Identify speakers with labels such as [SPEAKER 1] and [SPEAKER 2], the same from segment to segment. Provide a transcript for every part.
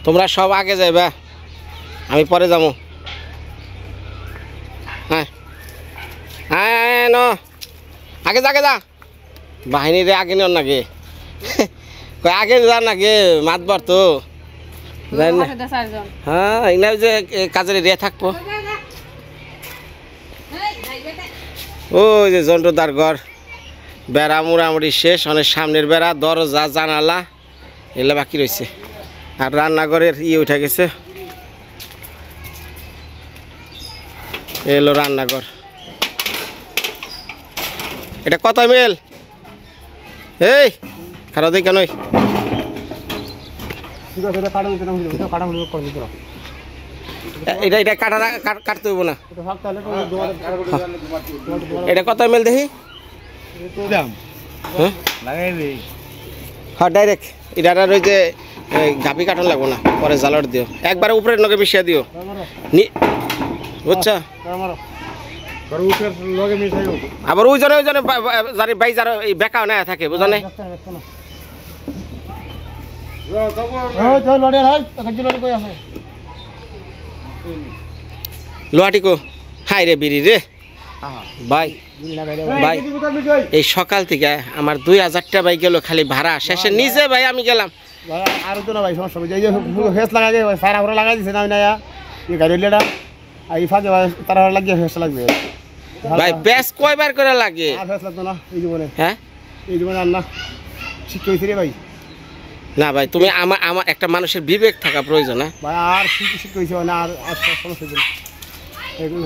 [SPEAKER 1] তোমরা সব আগে যাইবা, আমি পরে যাবো। হ্যাঁ হ্যাঁ ন আগে যা আগে যা, বাহিনী রে আগে নিও নাকি আগে যা নাকি মাতবার তো হ্যাঁ এগুলা যে কাজের রে থাকবো। ওই যে জন্টুদার ঘর বেড়া মোড়ামুড়ি শেষ, অনেক সামনের বেড়া দরজা জানালা এগুলো বাকি রয়েছে। আর রান্নাঘরের উঠে গেছে, এলো রান্নাঘর। এটা কত মেল এই খারাপ দেখ কেন এটা এটা কাটতে হইব না। এটা কত মেল দেখি হ্যাঁ ডাইরেক্ট এটা ওই যে গাভি কাটন লাগবো না, পরে জালর দিও একবারে উপরে নগে মিশিয়ে দিও বুঝছো। আবার ওইজনে ওইজনে যারা বাই যারা এই বেকাও না থাকে বুঝনে লোহাটিকো হাই রে বিড়ি রে ভাই ভাই এই সকাল থেকে আমার 2000 টাকা ভাই গেল খালি ভাড়া শেষে নিজে ভাই আমি গেলাম
[SPEAKER 2] আর তো না ভাই সমস্যা ফেস লাগাই সারা ঘরে লাগাই দিছে না গাড়ি লেডা এই ফাঁকে তারা লাগিয়ে ফেস লাগবে
[SPEAKER 1] ভাই বেশ কয়বার করে লাগে
[SPEAKER 2] আর ফেস লাগতো না এই জীবনে।
[SPEAKER 1] হ্যাঁ এই
[SPEAKER 2] জীবনে আর না শিক্ষা হয়েছে রে ভাই।
[SPEAKER 1] না ভাই তুমি আমার একটা মানুষের বিবেক থাকা প্রয়োজন। হ্যাঁ
[SPEAKER 2] ভাই আর শিক্ষা হয়েছে না আর সমস্যা হয়েছে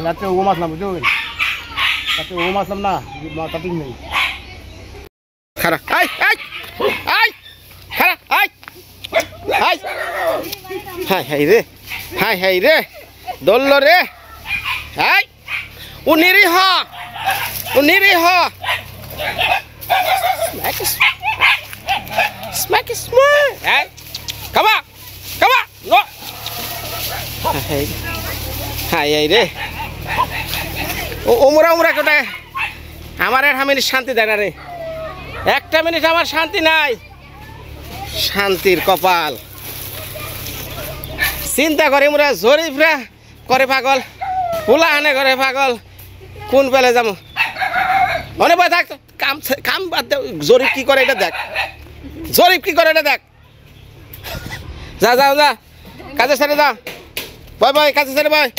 [SPEAKER 2] রাত্রে ও মাসলাম বুঝতে পারবেন, রাত্রে ও মাসলাম না তা ঠিক নেই।
[SPEAKER 1] খারাপ আই আই আই খারাপ আই আই হাই হাই রে হাই হাই রে দলল রে হাই ও নিরীহ ও নিরীহ smack it smart hey come on no high high রে ও মোরা কোটায় আমার আর মিনিট শান্তি দেয় না রে, একটা মিনিট আমার শান্তি নাই। শান্তির কপাল চিন্তা করে মোরা জরিফরা করে পাগল, পোলা আনে করে পাগল, কোন পেলে যাবো অনেক ভয় থাক কাম কাম বাদ দে। জরিফ কি করে এটা দেখ, জরিফ কি করে এটা দেখ। যা যা যা কাজে ছেড়ে যা, বয় বয় কাজে ছেড়ে বয়।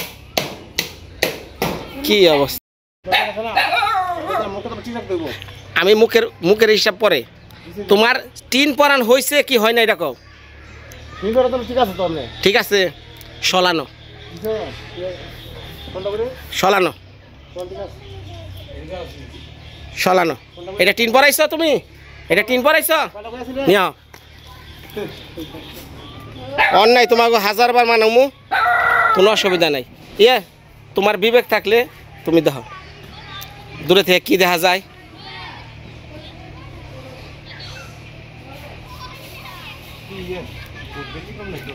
[SPEAKER 1] কি অবস্থা আমি মুখের হিসাব পরে তোমার টিন পরান হয়েছে কি হয় না এটা কও। ঠিক আছে সলানো সলানো সলানো এটা টিন পরাইছ তুমি, এটা টিন পরাইছ নিও অন্যায় তোমাকে 1000 বার মানমু, কোনো অসুবিধা নাই। ইয়ে তোমার বিবেক থাকলে তুমি দেখো দূরে থেকে কি দেখা যায়।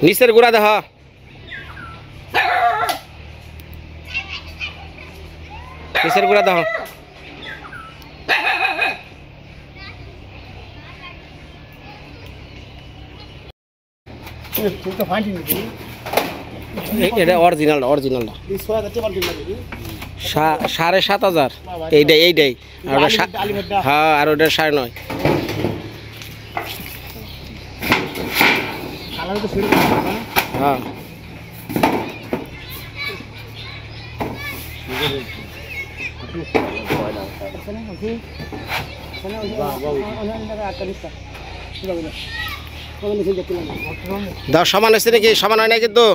[SPEAKER 1] নিচের গুড়া দেখ নিচের গুড়া দেখ এটা অরিজিনাল অরিজিনালটা 7,500 এইটাই আর হ্যাঁ আর ওটা 9.5 হ্যাঁ দাও সমান হয়েছে নাকি, সমান হয় না কিন্তু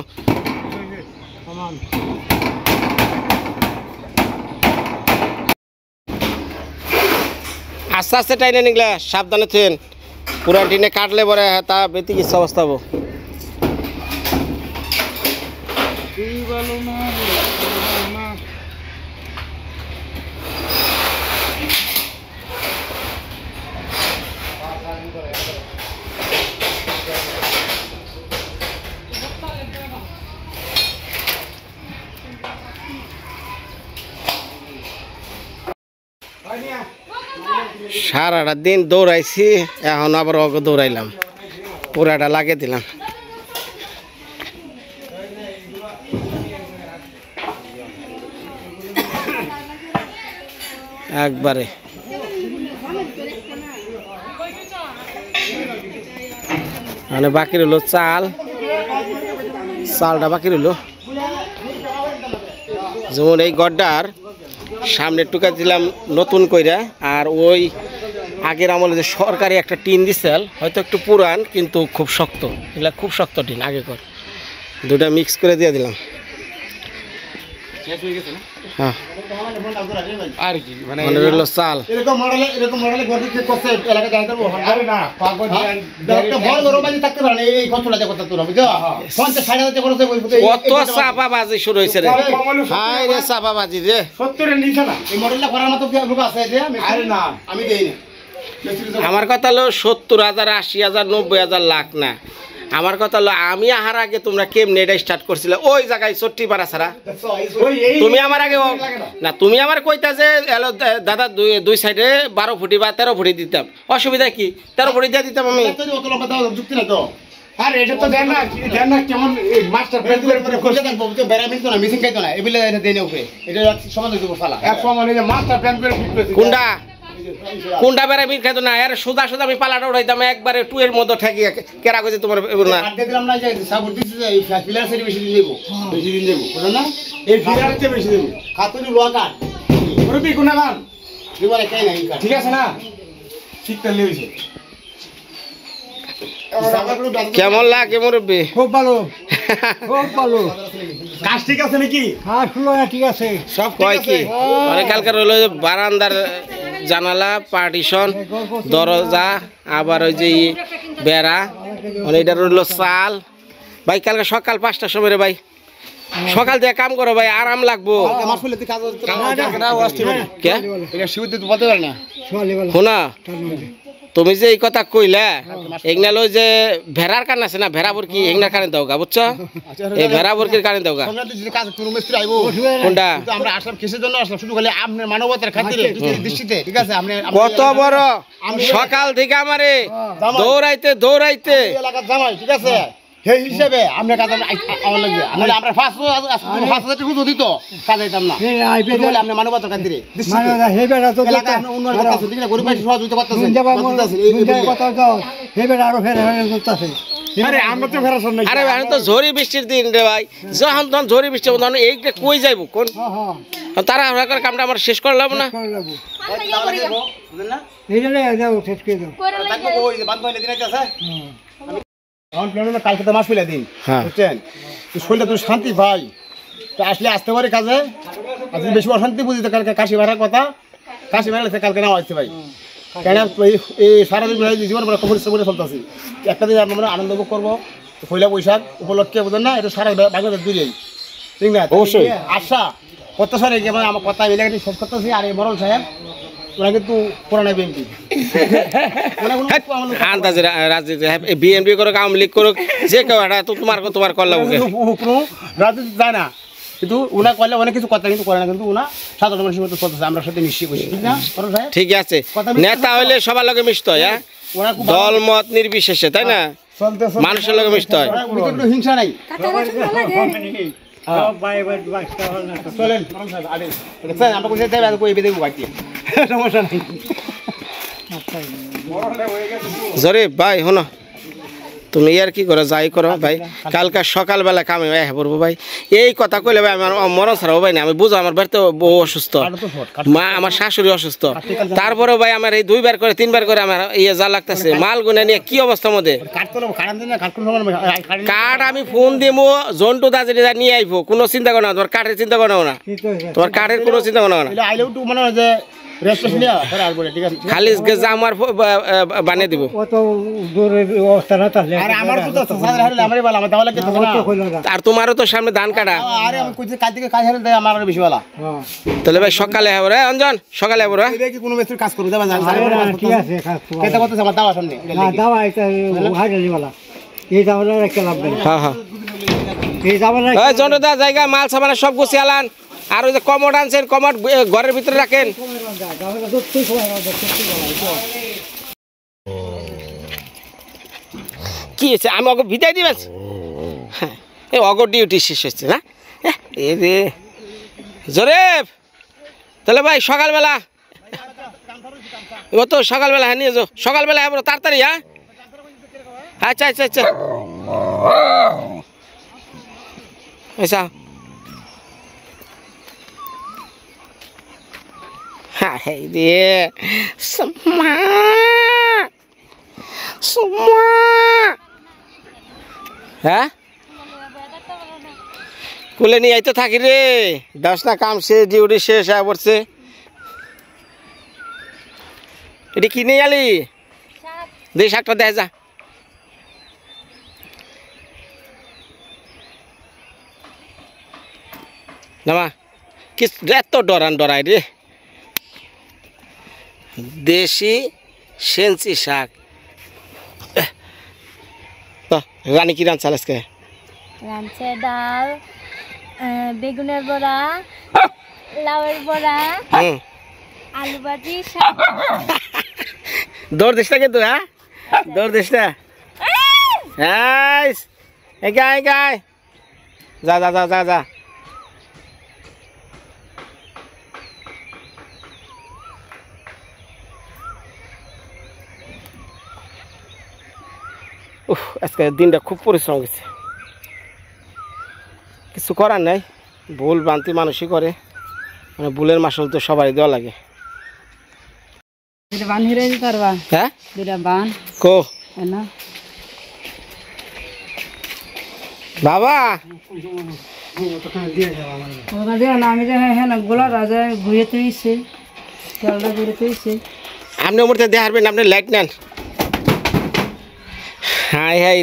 [SPEAKER 1] আস্তে আস্তে টাইনে নিগলা সাবধানে থেন, পুরান টিনে কাটলে পরে তা বেতি কিছু অবস্থা হবো। সারাটা দিন দৌড়াইছি, এখন আবার ওকে দৌড়াইলাম, পুরাটা লাগিয়ে দিলাম। একবারে মানে বাকি রইলো চালটা বাকি রইলো। যেমন এই গড্ডার সামনে টুকা দিলাম নতুন কইরা, আর ওই আগের আমলে যে সরকারি একটা টিন দিছিল হয়তো একটু পুরান কিন্তু খুব শক্ত, এগুলা খুব শক্ত টিন আগে কর, দুটা মিক্স করে দিয়ে দিলাম। হ্যাঁ
[SPEAKER 2] আর কি মানে
[SPEAKER 1] মানে রইলো চাল।
[SPEAKER 2] এরকম মডেলে গদি চেক করছে এলাকা জায়গা দেবো আরে না পাগল একটা বড় বড় বাজি থাকতে পারে না, এই কতটা দেখো তোরা বুঝছো 50-60 হাজার খরচ
[SPEAKER 1] কত চাপাবাজি শুরু হয়েছে রে, হাই রে চাপাবাজি রে।
[SPEAKER 2] 70 এর নিচে না এই মডেলটা করার মতো কি লোক আছে যে আরে না আমি দেই না।
[SPEAKER 1] আমার কথা হলো 70,000, 80,000, 90,000, লাখ না। আমার কথা হলো আমি আহার আগে তোমরা কেমনে এটা স্টার্ট করছিলে ওই জায়গায় চট্টি পাড়া ছাড়া। তুমি আমার আগে না, তুমি আমার কইতা যে এলো দাদা দুই সাইডে 12 ফুটি বা 13 ফুটি দিতাম, অসুবিধা কি? 13 ফুটি দিয়ে দিতাম আমি।
[SPEAKER 2] যুক্তি না তো আরে এটা তো দেন না কেমন মাস্টার প্ল্যান করে কোলে থাকবো তো বেরা মিলতো না, মিসিং খাইতো না, এবিলে এটা দেই না উপরে এটা সমাজ দেব ফালা এক সমান এই মাস্টার প্ল্যান করে ফিট করতে
[SPEAKER 1] কোনটা বেড়া মিট খাইতো না, এর সোজা আমি পালাটা উঠাইতাম একবারে 2 এর মধ্যে ঠেকিয়ে কেরা কইছে তোমার না
[SPEAKER 2] দেখলাম না যে সাপোর্ট দিছে যে এই ফিলার সেট বেশি দিন দেব বুঝলেন না, এই ফিলার চেয়ে বেশি দেব খাতুনি লোয়া কাট রবি কোনা গান দিবারে কাই নাই কাট ঠিক আছে না, ঠিক তাহলে হইছে।
[SPEAKER 1] কেমন লাগে মুরব্বি?
[SPEAKER 2] খুব ভালো কাজ ঠিক আছে নাকি? হ্যাঁ ঠিক আছে
[SPEAKER 1] সব কয় কি মানে কালকে রইলো বারান্দার জানালা, পার্টিশন, দরজা, আবার ওই যে বেড়া, মানে এটা রইলো চাল। ভাই কালকে সকাল 5টার সময় রে ভাই, সকাল থেকে কাম করো ভাই, আরাম লাগবো। শোনা তুমি যে এই কথা কইলা এগনাল ওই যে ভেড়ার কান আছে না, ভেড়া বুরকি এগনার কানে দাও গা, বুঝছো? এই ভেড়া বুরকির কানে দাও গা। কোনটা
[SPEAKER 2] আমরা আসলাম কিসের জন্য আসলাম? শুধু খালি আপনার মানবতার খাতিরে দৃষ্টিতে, ঠিক আছে? আপনি
[SPEAKER 1] কত বড় সকাল থেকে আমারে দৌড়াইতে
[SPEAKER 2] এলাকার জামাই, ঠিক আছে? সেই হিসেবে আমরা কাজ আমার লাগবে, নাহলে আমরা 5,000 টাকা দিত কাজ দিতাম না। আপনি মানবতার খাতিরে
[SPEAKER 1] আরে আমি তো ঝড়ি বৃষ্টির দিন রে ভাই, যখন তখন ঝড়ি বৃষ্টি তখন এইটা কই যাইব কোন তারা কামটা আমার শেষ করে লাভ না।
[SPEAKER 2] কালকে তো মাস ফেলে দিন, বুঝছেন? শরীরটা তো শান্তি ভাই, আসলে আসতে পারে কাজে, আজকে বেশি অশান্তি বুঝি তো। কালকে কাশি ভাড়ার কথা, কাশি ভাড়া কালকে নেওয়া হচ্ছে ভাই, কেন এই সারাদিন জীবন খবর করে চলতেছি। একটা দিন আমরা আনন্দ ভোগ করবো, পয়লা বৈশাখ উপলক্ষে, বুঝলেন না? এটা সারা বাংলাদেশ দূরেই, ঠিক না? অবশ্যই আশা প্রত্যাশা রেখে আমার কথা এলাকাটি শেষ করতেছি। আর এই মরল সাহেব ওরা কিন্তু পুরানো বিএনপি,
[SPEAKER 1] আন্দাজে রাজনীতি বিএনপি করুক, আওয়ামী লীগ করুক, যে কেউ একটা তোমার করলাম
[SPEAKER 2] রাজনীতি যায় না, কিন্তু ওনা করলে অনেক কিছু কথা কিন্তু করে না, কিন্তু ওনা সাধারণ মানুষের মতো চলতেছে, আমরা সাথে মিশিয়ে বসি, ঠিক না?
[SPEAKER 1] ঠিক আছে, নেতা হইলে সবার লগে মিশতে হয়, দল মত নির্বিশেষে, তাই না? মানুষের লগে মিশতে হয়,
[SPEAKER 2] হিংসা নাই।
[SPEAKER 1] জরিফ ভাই শোনো, তুমি আর কি করো যাই করো ভাই, কালকে সকালবেলা কামে পড়বো ভাই। এই কথা কইলে ভাই আমার মরণ ছাড়াবো ভাই না, আমি বুঝো আমার বাড়িতে বউ অসুস্থ, মা আমার শাশুড়ি অসুস্থ, তারপরে ভাই আমার এই 2বার করে 3বার করে আমার যা লাগতেছে মাল গুনে নিয়ে কি অবস্থার মধ্যে। কাঠ আমি ফোন দিব, জন্টু দাজি নিয়ে আইবো, কোনো চিন্তা করো না, তোমার কাঠের চিন্তা করো না, তোমার কাঠের কোনো চিন্তা করো না, খালি জামার বানিয়ে দিব। আর তোমারও তো সামনে ধান কাটা, তাহলে ভাই সকালে হবো রে অঞ্জন, সকালে হবো রে
[SPEAKER 2] কাজ করবো।
[SPEAKER 1] জন্টুদা জায়গা মাল সামানা সব গুছিয়ে আলান, আর ওই যে কমোড আনছেন কমোড ঘরের ভিতরে রাখেন। কি হয়েছে আমি অগ বিদায় দিবেন? হ্যাঁ এই অগর ডিউটি শেষ হচ্ছে না এ রে জোরেফ, তাহলে ভাই সকালবেলা ও তো সকালবেলা হ্যাঁ নিয়ে যাও সকালবেলা হ্যাঁ তাড়াতাড়ি হ্যাঁ আচ্ছা আচ্ছা আচ্ছা আচ্ছা হ্যাঁ রে সুমা সুমা হ্যাঁ কুলে নিয়ে আইতে থাকি রে 10 না কাম শেষ ডিউটি শেষ হয়ে পড়ছে এটি কি নিয়ে আলি দে শাকটা দেয় যা নামা কি এত ডরায় রে দেশি সেন্সি শাক রানী কি রান চালাসকে
[SPEAKER 3] রাঁধছে ডাল বেগুনের বড়া লাউয়ের বড়া আলু ভাজি
[SPEAKER 1] দৌড় দিস না কিন্তু হ্যাঁ দৌড় দিস না এগাই যা যা যা যা যা আজকে দিনটা খুব পরিশ্রম গেছে কিছু করার নাই ভুল ভ্রান্তি মানুষই করে মানে ভুলের মাসুল তো সবারই দেওয়া লাগে হ্যাঁ কো বাবা আপনি ওমরতে দেখাবেন আপনি লাইট নেন হাই হাই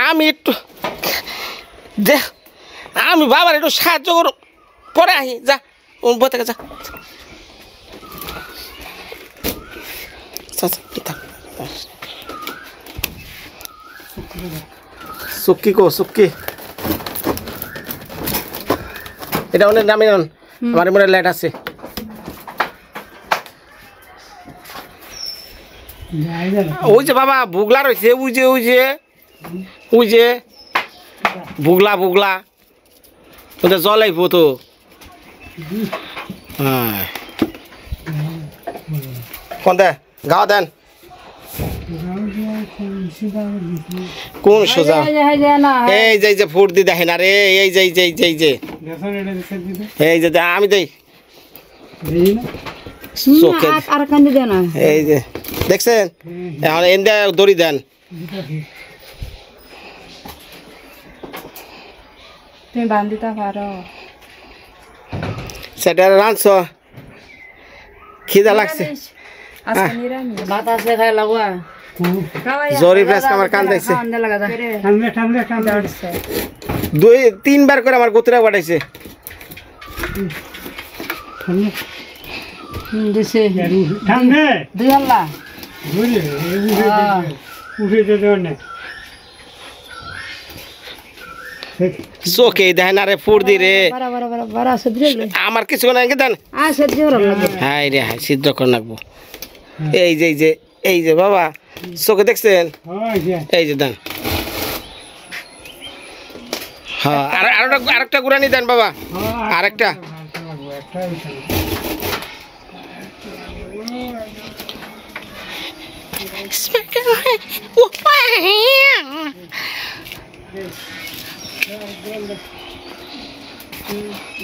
[SPEAKER 1] আমি একটু দেখ আমি বাবার একটু সাহায্য করো পরে আহি যা বতে যা সুক্কি কো সুক্কি এটা অনেক নামে আমার মনে লাইট আছে ওই যে বাবা বুগলা রয়েছে ওই যে বুগলা ওদের জল আইব তো হ্যাঁ কোন দে গাও দেন কোন সোজা এই যে ফুট দি দেখেন আরে এই যে আমি দেই এই যে দেখছেন এখন এনে দড়ি দেন
[SPEAKER 3] তুমি বান্ধিতে পারো
[SPEAKER 1] সেটা রাঁধছ খিদা লাগছে জরি প্রেস আমার কান দেখছে 2-3 বার করে আমার গোতরা বাড়াইছে চোখে দেয় না রে ফুট দি রে আমার কিছু দেন হ্যাঁ রে হ্যাঁ সিদ্ধ করে রাখবো এই যে বাবা চোখে দেখছেন এই যে দেন হ্যাঁ আরেকটা গুড়ানি দেন বাবা আরেকটা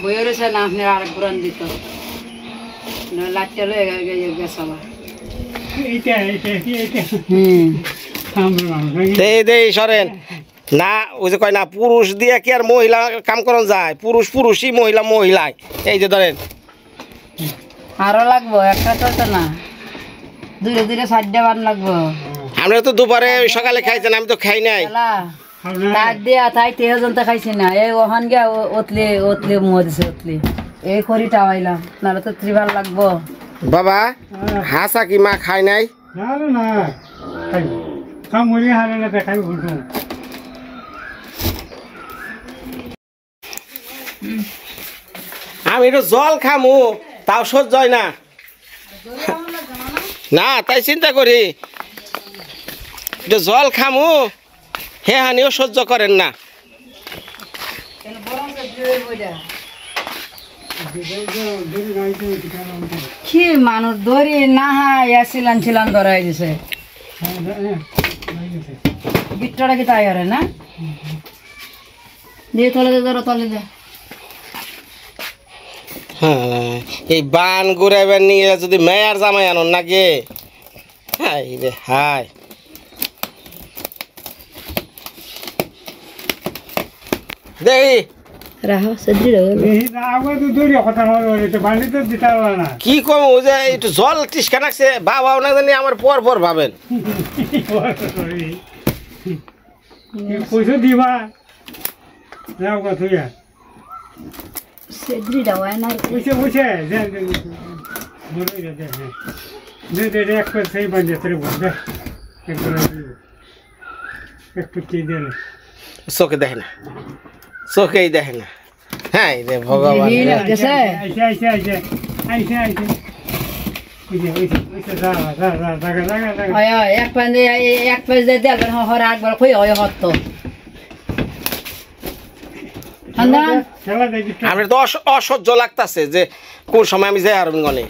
[SPEAKER 3] বইয়ের না আপনি আরেক গুড়ান দিত লাইটটা লয়ে গেছে
[SPEAKER 1] সরেন না ওই যে কয় না পুরুষ দিয়ে কি আর মহিলা কাম করন যায় পুরুষই মহিলাই এই যে ধরেন
[SPEAKER 3] আরো লাগবো একটা চলতো না দূরে 4টা বার লাগবো
[SPEAKER 1] আমরা তো দুপুরে সকালে খাইছেন আমি তো খাই নাই
[SPEAKER 3] তার দিয়া তাই 13 জন খাইছি না এই ওখান গিয়া ওতলে মজছে এই করি টাওয়াইলাম নাহলে তো ত্রিবার লাগবো
[SPEAKER 1] বাবা হাসা কি মা খাই নাই আমি একটু জল খামু তাও সহ্য হয় না না তাই চিন্তা করি একটু জল খামু হে হানিও সহ্য করেন না
[SPEAKER 3] কি মানুষ দড়ি না ছিলান ছিলান ধরাই দিছে গিট্টাটা কি তাই হারে না দিয়ে তলে দে ধরো তলে দে
[SPEAKER 1] হ্যাঁ এই বান ঘুরাইবার নিয়ে যদি মেয়ার জামাই আনো নাকি হাই রে হাই দেখি
[SPEAKER 3] রাহো সদ্রি
[SPEAKER 1] কি কম ও যে একটু জল টিসকা নাকছে বাবাও না জানি আমার পর পর ভাবেন
[SPEAKER 4] পয়সা দিবা যাও কথা
[SPEAKER 3] সদ্রি দাওয়ায় না
[SPEAKER 4] পয়সা পয়সা এক পেট সেই বান যেতে বলবে এক পেট দিলে
[SPEAKER 1] চোখে দেখে না চোখেই দেখে না হ্যাঁ রে ভগবান
[SPEAKER 3] গেছে
[SPEAKER 4] আইসে আইসে আইসে আইসে আইসে
[SPEAKER 3] এক পেজ দিয়ে দেখবেন হরে একবার কই হয় হতো
[SPEAKER 1] আমার তো অসহ্য লাগতাছে যে কোন সময় আমি যাই আর গনে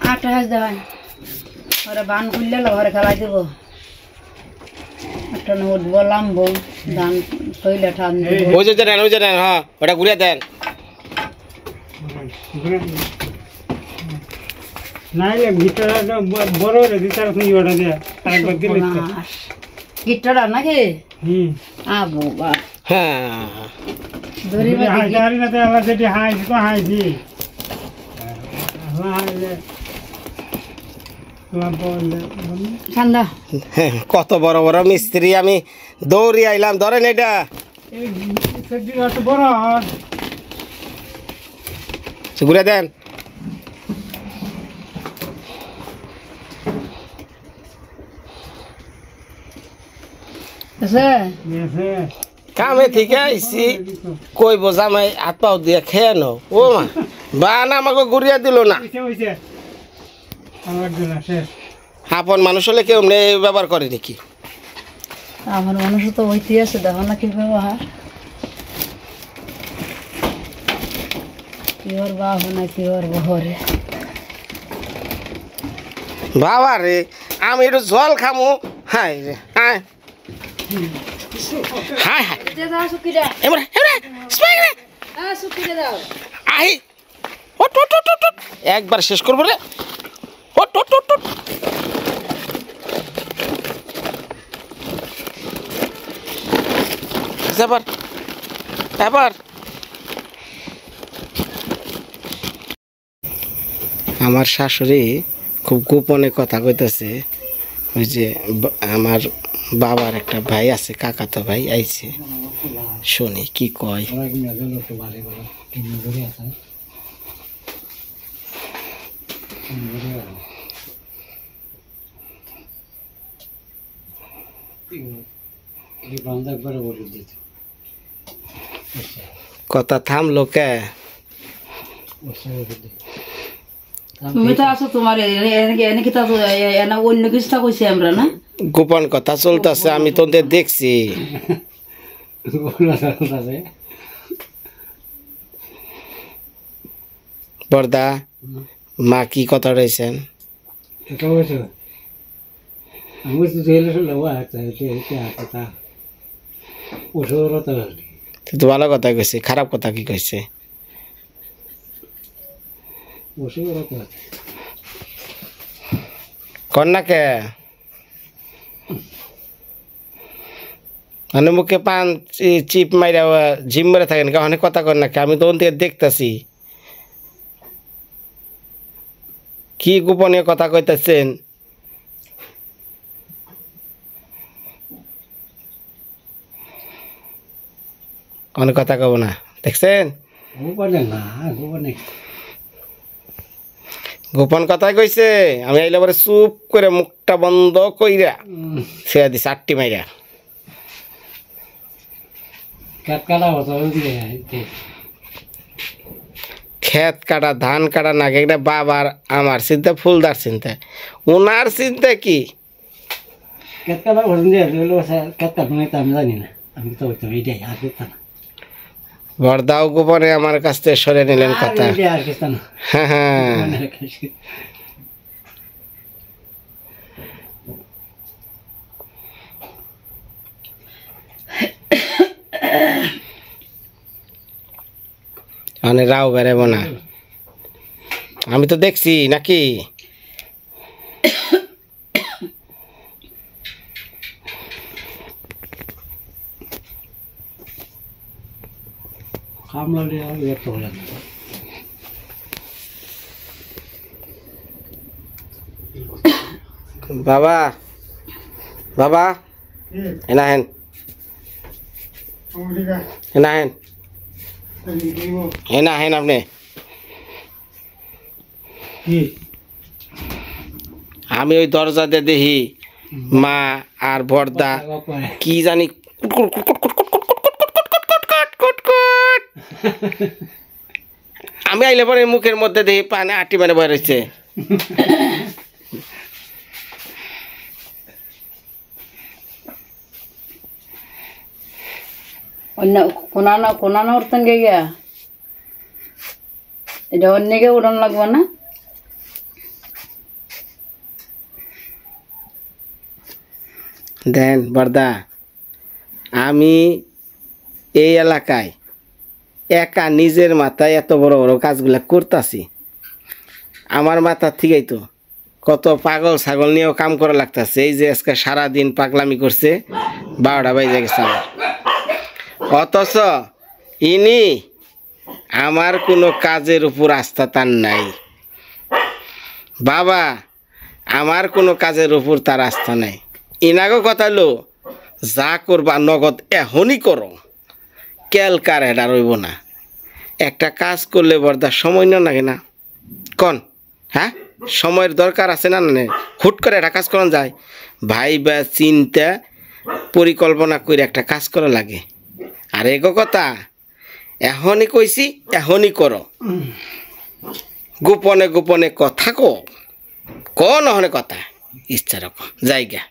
[SPEAKER 3] 28 দেবেন ওরা বান খুললে ঘরে খেলাই দেব একটা উঠবো লামবো ধান কইলে ঠান
[SPEAKER 1] ওই যে দেন হ্যাঁ ওটা ঘুরে দেন
[SPEAKER 4] নাইলে ভিতরে বড় রে ভিতরে তুমি ওটা দিয়ে আরেকবার দিলে
[SPEAKER 3] গিট্টাটা নাকি আবু বা
[SPEAKER 1] হ্যাঁ
[SPEAKER 3] দড়ি
[SPEAKER 4] হাজারি না তো আল্লাহ যেটি হাইছি তো হাইছি
[SPEAKER 3] ঠান্ডা
[SPEAKER 1] কত বড় বড় মিস্ত্রি আমি দৌড়ি আইলাম ধরেন এটা
[SPEAKER 4] বড়
[SPEAKER 1] ঘুরে দেন কামে থেকে আইসি কই বোঝামাই হাত পাও দিয়ে খেয়ে নো ও মা বান আমাকে ঘুরিয়ে দিল না আপন মানুষ হলে কেউ নেই ব্যবহার করে নাকি
[SPEAKER 3] আমার মানুষ তো ওইটি আছে দেখো না কি ব্যবহার কি ওর বাহু না কি ওর বহরে
[SPEAKER 1] বাবা রে আমি একটু জল খামু হাই রে হাই হাই হাই এমরা এমরা স্পাইক রে আই ওট ওট ওট ওট একবার শেষ করব রে ওট ওট ওট ওট এবার এবার আমার শাশুড়ি খুব গোপনে কথা কইতেছে ওই যে আমার বাবার একটা ভাই আছে কাকাতো ভাই আইছে শুনি কি কয় কথা থামলো কে
[SPEAKER 3] তুমি তো আছো তোমার এনেকি তো অন্য কিছুটা কইছি আমরা না
[SPEAKER 1] গোপন কথা চলতেছে আমি তোদের দেখছি বর্দা মা কি কথা রয়েছেন তো ভালো কথা কইছে খারাপ কথা কি কইছে কন্যাকে মানে মুখে পান চিপ মাইরা জিম মেরে থাকেন অনেক কথা কর নাকি আমি তো ওন থেকে দেখতেছি কি গোপনীয় কথা কইতেছেন অনেক কথা কব না দেখছেন গোপন কথাই কইছে আমি আইলে পরে চুপ করে মুখটা বন্ধ কইরা ছেড়ে দিছে আটটি মাইরা খেত কাটা ধান কাটা নাকি এটা বাবার আমার চিন্তা ফুলদার চিন্তা ওনার চিন্তা কি বর্দাও গোপনে আমার কাছ থেকে সরে নিলেন কথা
[SPEAKER 4] আর কিছু না
[SPEAKER 1] হ্যাঁ হ্যাঁ মানে রাও বেড়াবো না আমি তো দেখছি নাকি
[SPEAKER 4] কামলা দিয়ে ব্যর্থ হলেন
[SPEAKER 1] বাবা বাবা এনা হেন এনা হেন এনা হেন আপনি আমি ওই দরজা দিয়ে দেখি মা আর বর্দা কি জানি আমি আইলে পরে মুখের মধ্যে দেখি পানে আটি মানে বয়ে রয়েছে
[SPEAKER 3] অন্য কোনানো উঠতেন গিয়া এটা অন্যকে উড়ন লাগবো না
[SPEAKER 1] দেন বর্দা আমি এই এলাকায় একা নিজের মাথায় এত বড় বড় কাজগুলা করতেছি আমার মাথার থেকেই তো কত পাগল ছাগল নিয়েও কাম করা লাগতেছে এই যে আজকে সারাদিন পাগলামি করছে 12টা বাজে গেছে আমার অথচ ইনি আমার কোনো কাজের উপর আস্থা তার নাই বাবা আমার কোনো কাজের উপর তার আস্থা নাই ইনাগো কথা হলো যা করবা নগদ এখনই করো ক্যালকার এটা রইব না একটা কাজ করলে বর্দা সময় না লাগে না কন হ্যাঁ সময়ের দরকার আছে না না হুট করে একটা কাজ করা যায় ভাই বা চিন্তা পরিকল্পনা করে একটা কাজ করা লাগে আর এগো কথা এখনই কইছি এখনই করো গোপনে গোপনে কথা কো নহনে কথা ইচ্ছা রকম জায়গা